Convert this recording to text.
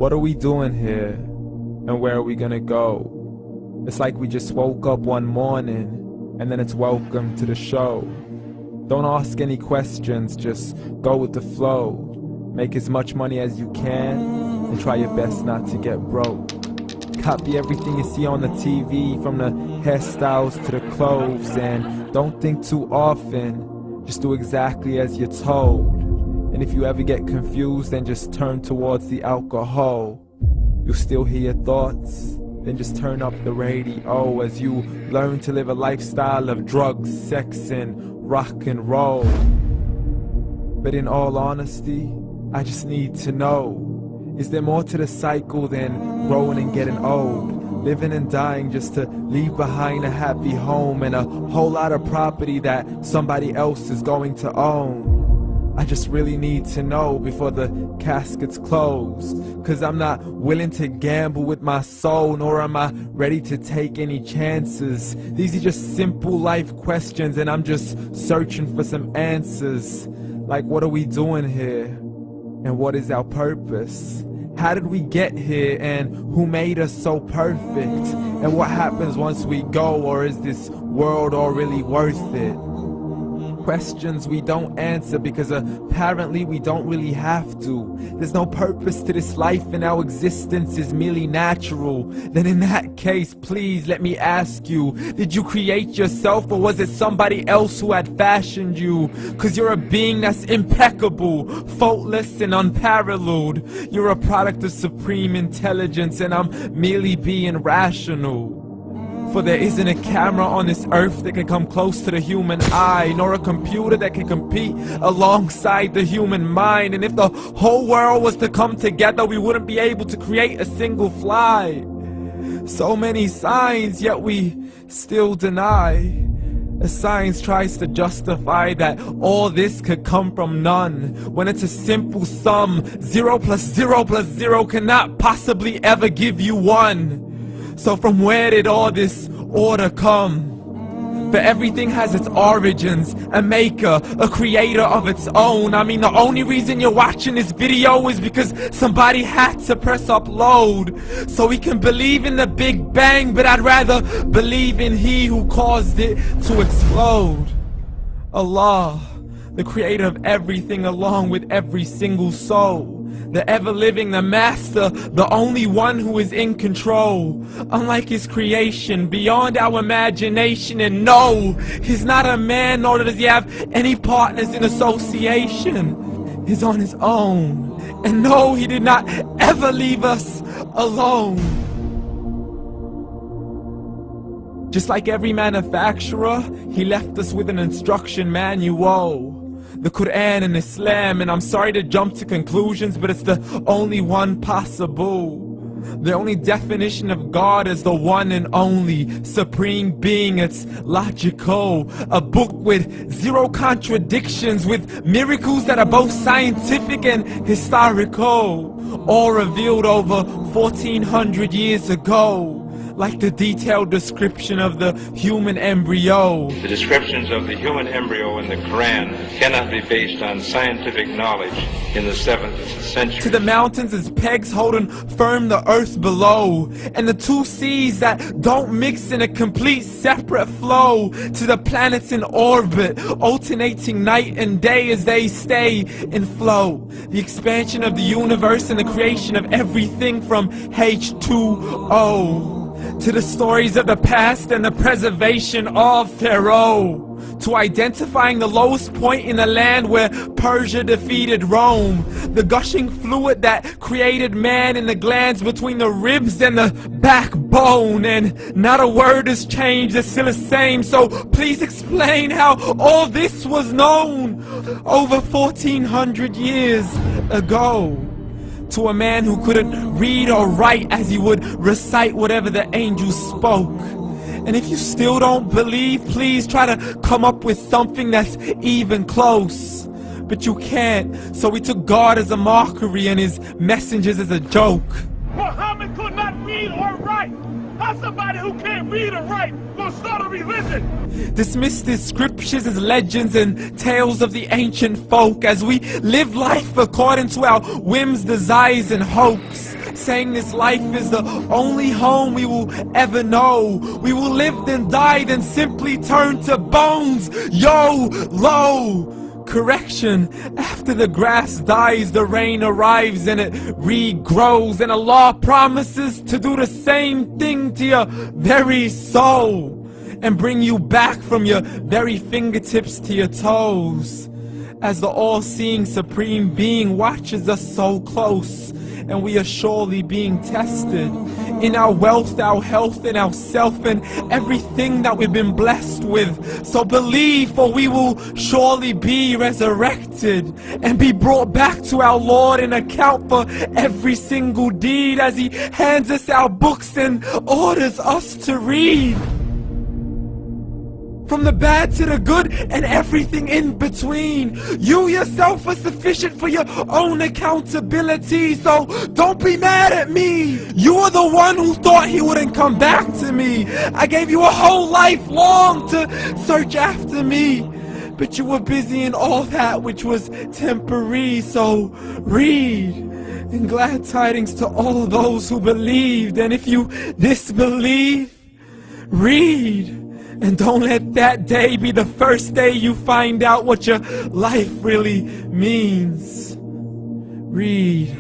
What are we doing here? And where are we gonna go? It's like we just woke up one morning and then it's welcome to the show. Don't ask any questions, just go with the flow. Make as much money as you can and try your best not to get broke. Copy everything you see on the TV, from the hairstyles to the clothes, and don't think too often, just do exactly as you're told. And if you ever get confused, then just turn towards the alcohol. You'll still hear your thoughts, then just turn up the radio as you learn to live a lifestyle of drugs, sex, and rock and roll. But in all honesty, I just need to know, is there more to the cycle than growing and getting old? Living and dying just to leave behind a happy home and a whole lot of property that somebody else is going to own. I just really need to know before the casket's closed, 'cause I'm not willing to gamble with my soul, nor am I ready to take any chances. These are just simple life questions and I'm just searching for some answers. Like, what are we doing here? And what is our purpose? How did we get here, and who made us so perfect? And what happens once we go, or is this world all really worth it? Questions we don't answer because apparently we don't really have to. There's no purpose to this life and our existence is merely natural. Then in that case, please let me ask you, did you create yourself, or was it somebody else who had fashioned you? 'Cause you're a being that's impeccable, faultless and unparalleled. You're a product of supreme intelligence and I'm merely being rational. For there isn't a camera on this earth that can come close to the human eye, nor a computer that can compete alongside the human mind. And if the whole world was to come together, we wouldn't be able to create a single fly. So many signs, yet we still deny. As science tries to justify that all this could come from none, when it's a simple sum. 0 plus 0 plus 0 cannot possibly ever give you 1. So from where did all this order come? For everything has its origins, a maker, a creator of its own. I mean, the only reason you're watching this video is because somebody had to press upload. So we can believe in the Big Bang, but I'd rather believe in He who caused it to explode. Allah, the creator of everything along with every single soul. The ever-living, the master, the only one who is in control. Unlike his creation, beyond our imagination. And no, he's not a man, nor does he have any partners in association. He's on his own. And no, he did not ever leave us alone. Just like every manufacturer, he left us with an instruction manual. The Quran and Islam, and I'm sorry to jump to conclusions, but it's the only one possible. The only definition of God is the one and only supreme being. It's logical, a book with 0 contradictions, with miracles that are both scientific and historical, all revealed over 1400 years ago. Like the detailed description of the human embryo. The descriptions of the human embryo in the Quran cannot be based on scientific knowledge in the 7th century. To the mountains as pegs holding firm the earth below, and the 2 seas that don't mix in a complete separate flow. To the planets in orbit, alternating night and day as they stay in flow. The expansion of the universe and the creation of everything from H2O. To the stories of the past and the preservation of Pharaoh. To identifying the lowest point in the land where Persia defeated Rome. The gushing fluid that created man in the glands between the ribs and the backbone. And not a word has changed, it's still the same. So please explain how all this was known over 1400 years ago. To a man who couldn't read or write, as he would recite whatever the angels spoke. And if you still don't believe, please try to come up with something that's even close. But you can't, so we took God as a mockery and his messengers as a joke. Muhammad could not read or write. How's somebody who can't read or write gonna start a religion? Dismiss the scriptures as legends and tales of the ancient folk, as we live life according to our whims, desires, and hopes. saying this life is the only home we will ever know. We will live then die, then simply turn to bones. YOLO! Correction, after the grass dies, the rain arrives and it regrows, and Allah promises to do the same thing to your very soul and bring you back from your very fingertips to your toes, as the all-seeing supreme being watches us so close, and we are surely being tested in our wealth, our health, and our self, and everything that we've been blessed with. So believe, for we will surely be resurrected and be brought back to our Lord and account for every single deed, as He hands us our books and orders us to read. From the bad to the good and everything in between. You yourself are sufficient for your own accountability, so don't be mad at me. You are the one who thought He wouldn't come back to me. I gave you a whole life long to search after me, but you were busy in all that which was temporary. So read, and glad tidings to all those who believed. And if you disbelieve, read. And don't let that day be the first day you find out what your life really means. Read.